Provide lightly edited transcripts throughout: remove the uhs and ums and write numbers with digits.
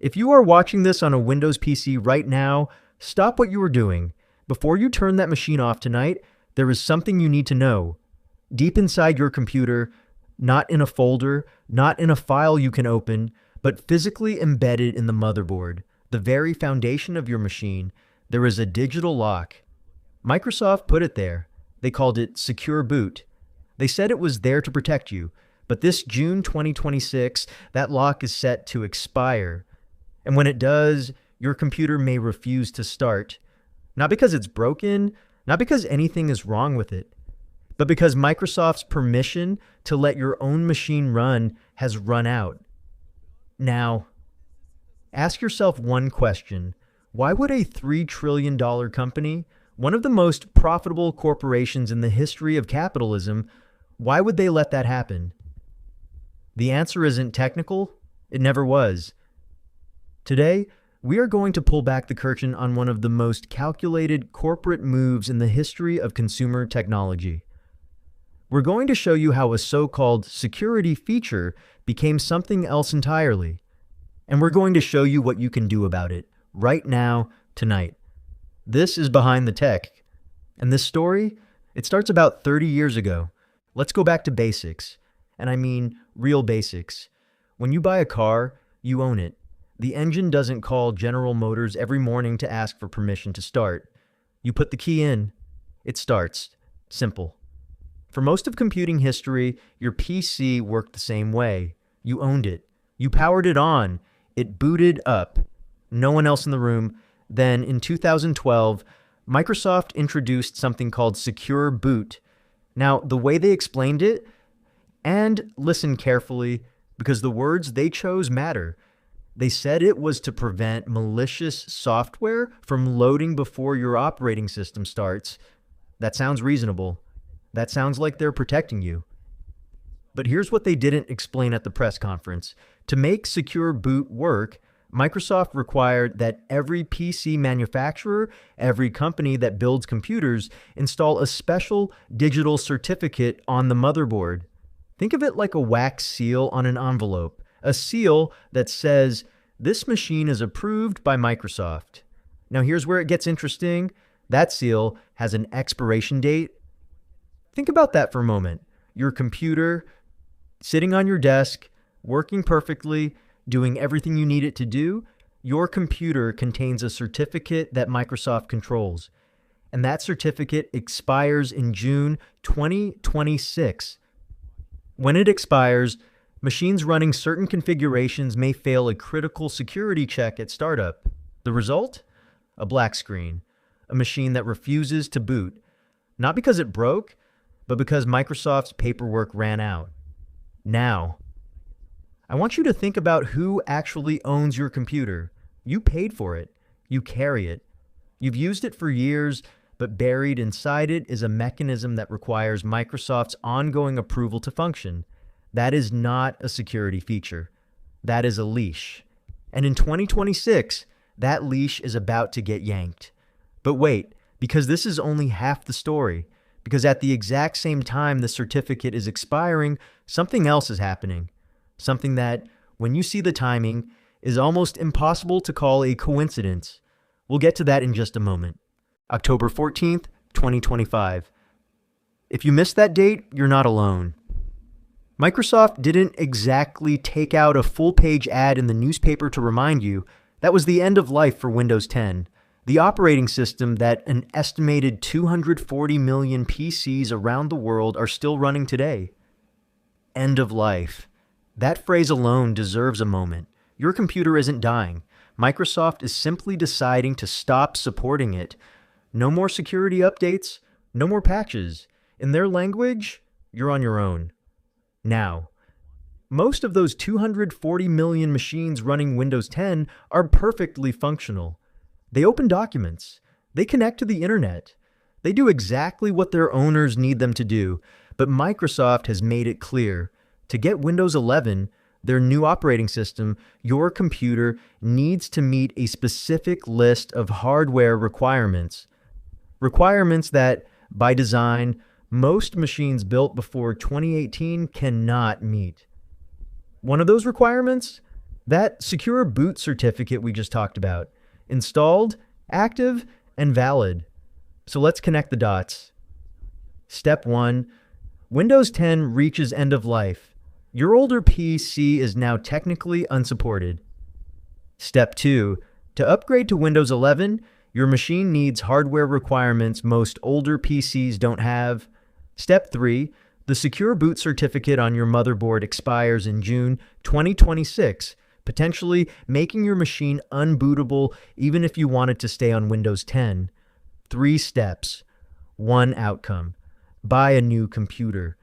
If you are watching this on a Windows PC right now, stop what you are doing. Before you turn that machine off tonight, there is something you need to know. Deep inside your computer, not in a folder, not in a file you can open, but physically embedded in the motherboard, the very foundation of your machine, there is a digital lock. Microsoft put it there. They called it Secure Boot. They said it was there to protect you, but this June 2026, that lock is set to expire. And when it does, your computer may refuse to start. Not because it's broken, not because anything is wrong with it, but because Microsoft's permission to let your own machine run has run out. Now, ask yourself one question. Why would a $3 trillion company, one of the most profitable corporations in the history of capitalism, why would they let that happen? The answer isn't technical. It never was. Today, we are going to pull back the curtain on one of the most calculated corporate moves in the history of consumer technology. We're going to show you how a so-called security feature became something else entirely. And we're going to show you what you can do about it right now, tonight. This is Behind the Tech. And this story, it starts about 30 years ago. Let's go back to basics. And I mean real basics. When you buy a car, you own it. The engine doesn't call General Motors every morning to ask for permission to start. You put the key in, it starts. Simple. For most of computing history, your PC worked the same way. You owned it. You powered it on. It booted up. No one else in the room. Then, in 2012, Microsoft introduced something called Secure Boot. Now, the way they explained it, and listen carefully, because the words they chose matter. They said it was to prevent malicious software from loading before your operating system starts. That sounds reasonable. That sounds like they're protecting you. But here's what they didn't explain at the press conference. To make Secure Boot work, Microsoft required that every PC manufacturer, every company that builds computers, install a special digital certificate on the motherboard. Think of it like a wax seal on an envelope. A seal that says, this machine is approved by Microsoft. Now here's where it gets interesting. That seal has an expiration date. Think about that for a moment. Your computer, sitting on your desk, working perfectly, doing everything you need it to do, your computer contains a certificate that Microsoft controls. And that certificate expires in June 2026. When it expires, machines running certain configurations may fail a critical security check at startup. The result? A black screen. A machine that refuses to boot. Not because it broke, but because Microsoft's paperwork ran out. Now, I want you to think about who actually owns your computer. You paid for it. You carry it. You've used it for years, but buried inside it is a mechanism that requires Microsoft's ongoing approval to function. That is not a security feature. That is a leash. And in 2026, that leash is about to get yanked. But wait, because this is only half the story. Because at the exact same time the certificate is expiring, something else is happening. Something that, when you see the timing, is almost impossible to call a coincidence. We'll get to that in just a moment. October 14th, 2025. If you missed that date, you're not alone. Microsoft didn't exactly take out a full-page ad in the newspaper to remind you. That was the end of life for Windows 10, the operating system that an estimated 240 million PCs around the world are still running today. End of life. That phrase alone deserves a moment. Your computer isn't dying. Microsoft is simply deciding to stop supporting it. No more security updates, no more patches. In their language, you're on your own. Now, most of those 240 million machines running Windows 10 are perfectly functional. They open documents. They connect to the internet. They do exactly what their owners need them to do. But Microsoft has made it clear, to get Windows 11, their new operating system, your computer needs to meet a specific list of hardware requirements. Requirements that, by design, most machines built before 2018 cannot meet. One of those requirements? That secure boot certificate we just talked about. Installed, active, and valid. So let's connect the dots. Step 1. Windows 10 reaches end of life. Your older PC is now technically unsupported. Step 2. To upgrade to Windows 11, your machine needs hardware requirements most older PCs don't have. Step 3. The secure boot certificate on your motherboard expires in June 2026, potentially making your machine unbootable even if you want it to stay on Windows 10. 3 steps. 1 outcome. Buy a new computer.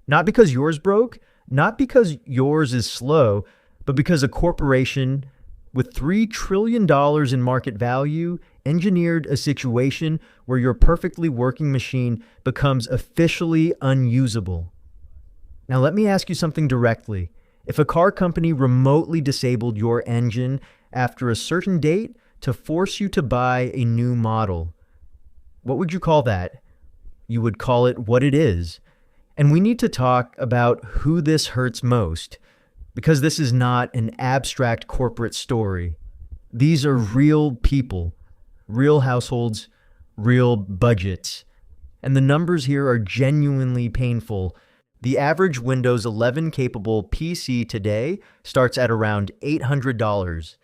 Not because yours broke, not because yours is slow, but because a corporation with $3 trillion in market value engineered a situation where your perfectly working machine becomes officially unusable. Now let me ask you something directly. If a car company remotely disabled your engine after a certain date to force you to buy a new model, what would you call that? You would call it what it is. And we need to talk about who this hurts most, because this is not an abstract corporate story. These are real people, real households, real budgets. And the numbers here are genuinely painful. The average Windows 11 capable PC today starts at around $800.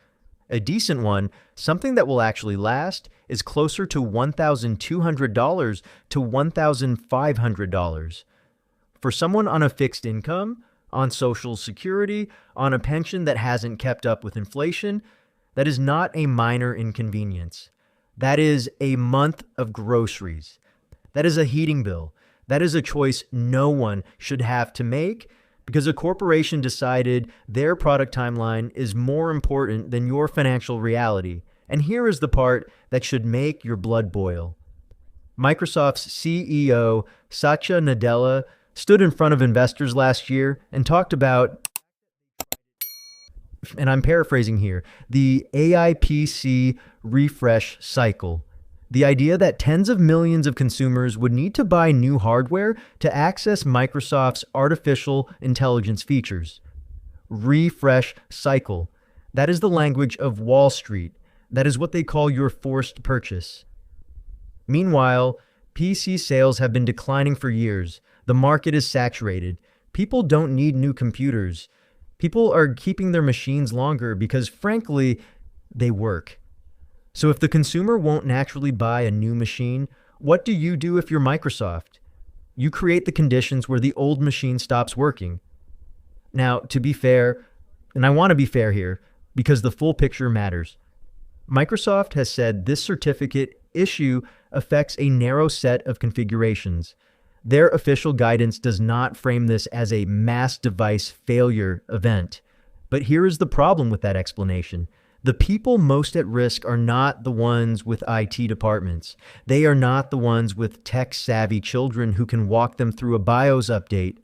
A decent one, something that will actually last, is closer to $1,200 to $1,500. For someone on a fixed income, on Social Security, on a pension that hasn't kept up with inflation, that is not a minor inconvenience. That is a month of groceries. That is a heating bill. That is a choice no one should have to make because a corporation decided their product timeline is more important than your financial reality. And here is the part that should make your blood boil. Microsoft's CEO, Satya Nadella, stood in front of investors last year and talked about, and I'm paraphrasing here, the AI PC refresh cycle. The idea that tens of millions of consumers would need to buy new hardware to access Microsoft's artificial intelligence features. Refresh cycle. That is the language of Wall Street. That is what they call your forced purchase. Meanwhile, PC sales have been declining for years. The market is saturated. People don't need new computers. People are keeping their machines longer because, frankly, they work. So if the consumer won't naturally buy a new machine, what do you do if you're Microsoft? You create the conditions where the old machine stops working. Now, to be fair, and I want to be fair here, because the full picture matters, Microsoft has said this certificate issue affects a narrow set of configurations. Their official guidance does not frame this as a mass device failure event. But here is the problem with that explanation. The people most at risk are not the ones with IT departments. They are not the ones with tech-savvy children who can walk them through a BIOS update.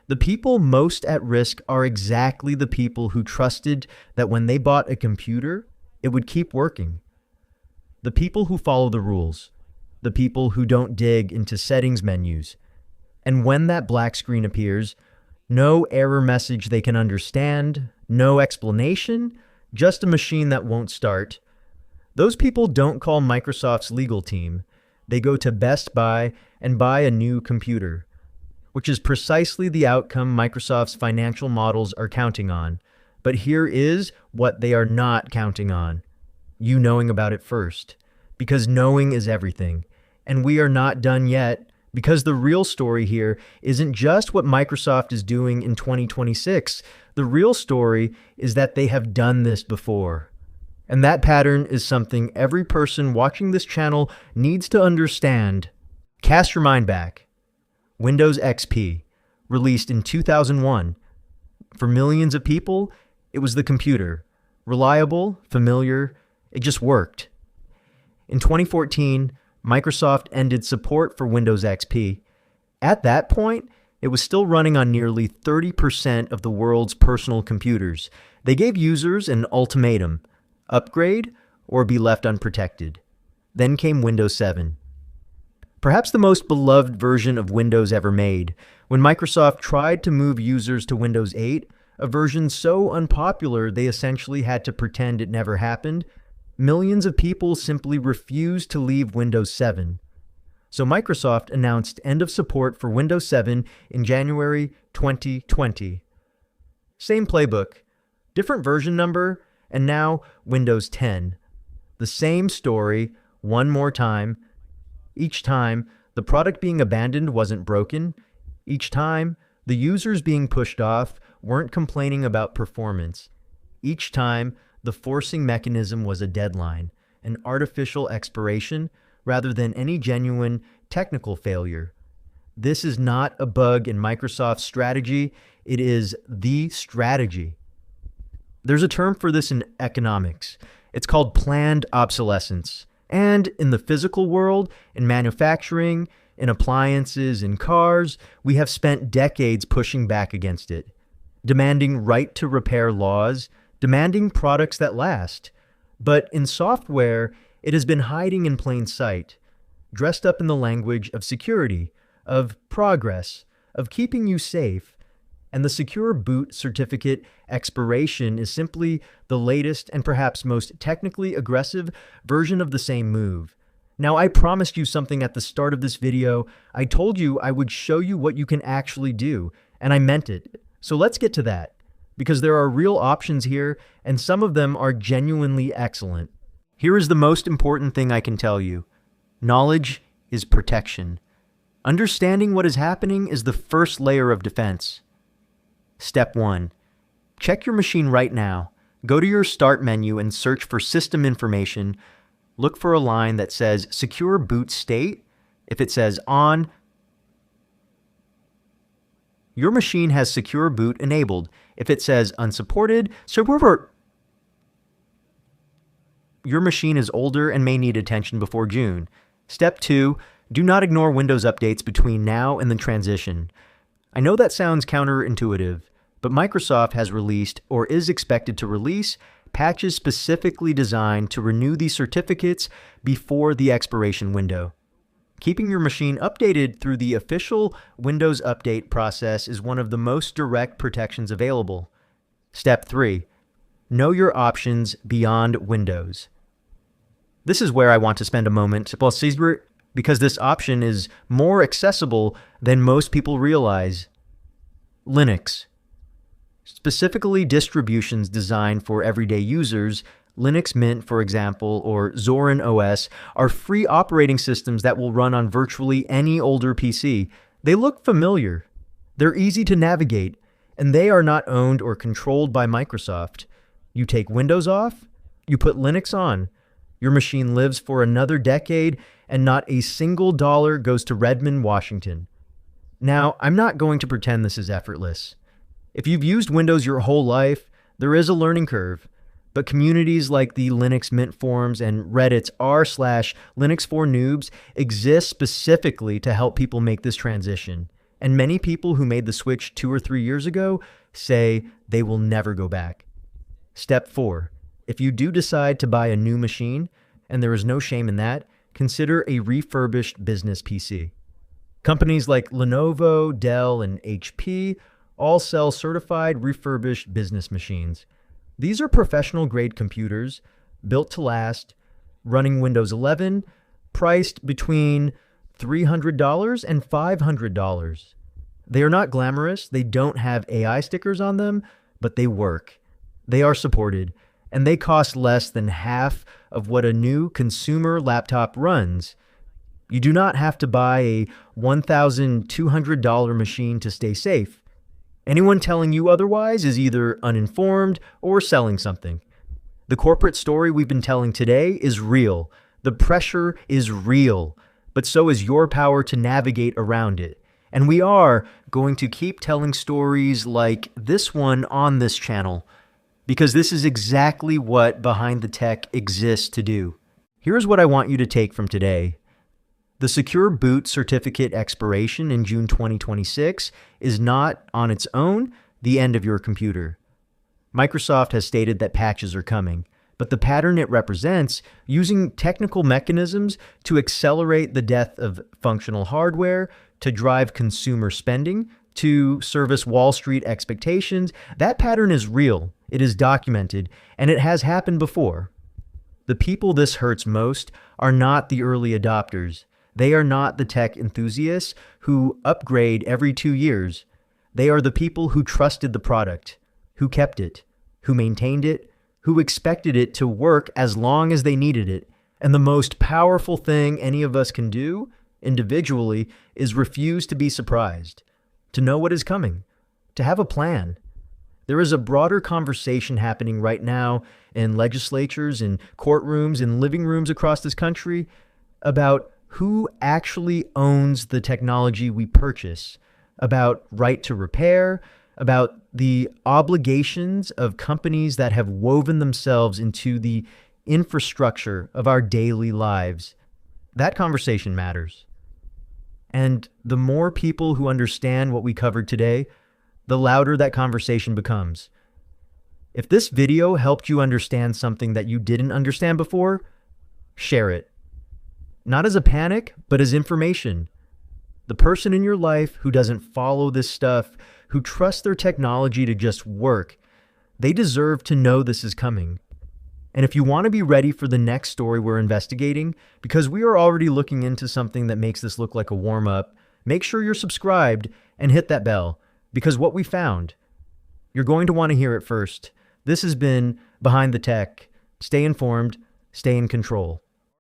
The people most at risk are exactly the people who trusted that when they bought a computer, it would keep working. The people who follow the rules. The people who don't dig into settings menus. And when that black screen appears, no error message they can understand, no explanation, just a machine that won't start. Those people don't call Microsoft's legal team. They go to Best Buy and buy a new computer, which is precisely the outcome Microsoft's financial models are counting on. But here is what they are not counting on. You knowing about it first. Because knowing is everything. And we are not done yet, because the real story here isn't just what Microsoft is doing in 2026. The real story is that they have done this before. And that pattern is something every person watching this channel needs to understand. Cast your mind back. Windows XP, released in 2001. For millions of people, it was the computer. Reliable, familiar, it just worked. In 2014, Microsoft ended support for Windows XP. At that point, it was still running on nearly 30% of the world's personal computers. They gave users an ultimatum: upgrade or be left unprotected. Then came Windows 7. Perhaps the most beloved version of Windows ever made. When Microsoft tried to move users to Windows 8, a version so unpopular they essentially had to pretend it never happened. Millions of people simply refused to leave Windows 7. So Microsoft announced end of support for Windows 7 in January 2020. Same playbook, different version number, and now Windows 10. The same story, one more time. Each time, the product being abandoned wasn't broken. Each time, the users being pushed off weren't complaining about performance. Each time, the forcing mechanism was a deadline, an artificial expiration, rather than any genuine technical failure. This is not a bug in Microsoft's strategy, it is the strategy. There's a term for this in economics. It's called planned obsolescence. And in the physical world, in manufacturing, in appliances, in cars, we have spent decades pushing back against it, demanding right to repair laws, demanding products that last. But in software, it has been hiding in plain sight, dressed up in the language of security, of progress, of keeping you safe. And the secure boot certificate expiration is simply the latest and perhaps most technically aggressive version of the same move. Now, I promised you something at the start of this video. I told you I would show you what you can actually do, and I meant it. So let's get to that, because there are real options here, and some of them are genuinely excellent. Here is the most important thing I can tell you. Knowledge is protection. Understanding what is happening is the first layer of defense. Step 1. Check your machine right now. Go to your Start menu and search for System Information. Look for a line that says Secure Boot State. If it says On, your machine has Secure Boot enabled. If it says Unsupported, your machine is older and may need attention before June. Step 2. Do not ignore Windows updates between now and the transition. I know that sounds counterintuitive, but Microsoft has released, or is expected to release, patches specifically designed to renew these certificates before the expiration window. Keeping your machine updated through the official Windows update process is one of the most direct protections available. Step 3. Know your options beyond Windows. This is where I want to spend a moment, because this option is more accessible than most people realize. Linux. Specifically distributions designed for everyday users, Linux Mint, for example, or Zorin OS, are free operating systems that will run on virtually any older PC. They look familiar. They're easy to navigate, and they are not owned or controlled by Microsoft. You take Windows off, you put Linux on. Your machine lives for another decade, and not a single dollar goes to Redmond, Washington. Now, I'm not going to pretend this is effortless. If you've used Windows your whole life, there is a learning curve. But communities like the Linux Mint forums and Reddit's r/Linux4Noobs exist specifically to help people make this transition. And many people who made the switch 2 or 3 years ago say they will never go back. Step 4. If you do decide to buy a new machine, and there is no shame in that, consider a refurbished business PC. Companies like Lenovo, Dell, and HP all sell certified refurbished business machines. These are professional-grade computers, built to last, running Windows 11, priced between $300 and $500. They are not glamorous, they don't have AI stickers on them, but they work. They are supported, and they cost less than half of what a new consumer laptop runs. You do not have to buy a $1,200 machine to stay safe. Anyone telling you otherwise is either uninformed or selling something. The corporate story we've been telling today is real. The pressure is real, but so is your power to navigate around it. And we are going to keep telling stories like this one on this channel, because this is exactly what Behind the Tech exists to do. Here's what I want you to take from today. The Secure Boot certificate expiration in June 2026 is not, on its own, the end of your computer. Microsoft has stated that patches are coming, but the pattern it represents, using technical mechanisms to accelerate the death of functional hardware, to drive consumer spending, to service Wall Street expectations. That pattern is real, it is documented, and it has happened before. The people this hurts most are not the early adopters. They are not the tech enthusiasts who upgrade every 2 years. They are the people who trusted the product, who kept it, who maintained it, who expected it to work as long as they needed it. And the most powerful thing any of us can do individually is refuse to be surprised, to know what is coming, to have a plan. There is a broader conversation happening right now in legislatures, in courtrooms, in living rooms across this country about who actually owns the technology we purchase, about right to repair, about the obligations of companies that have woven themselves into the infrastructure of our daily lives. That conversation matters. And the more people who understand what we covered today, the louder that conversation becomes. If this video helped you understand something that you didn't understand before, share it. Not as a panic, but as information. The person in your life who doesn't follow this stuff, who trusts their technology to just work, they deserve to know this is coming. And if you want to be ready for the next story we're investigating, because we are already looking into something that makes this look like a warm-up, make sure you're subscribed and hit that bell, because what we found, you're going to want to hear it first. This has been Behind the Tech. Stay informed, stay in control.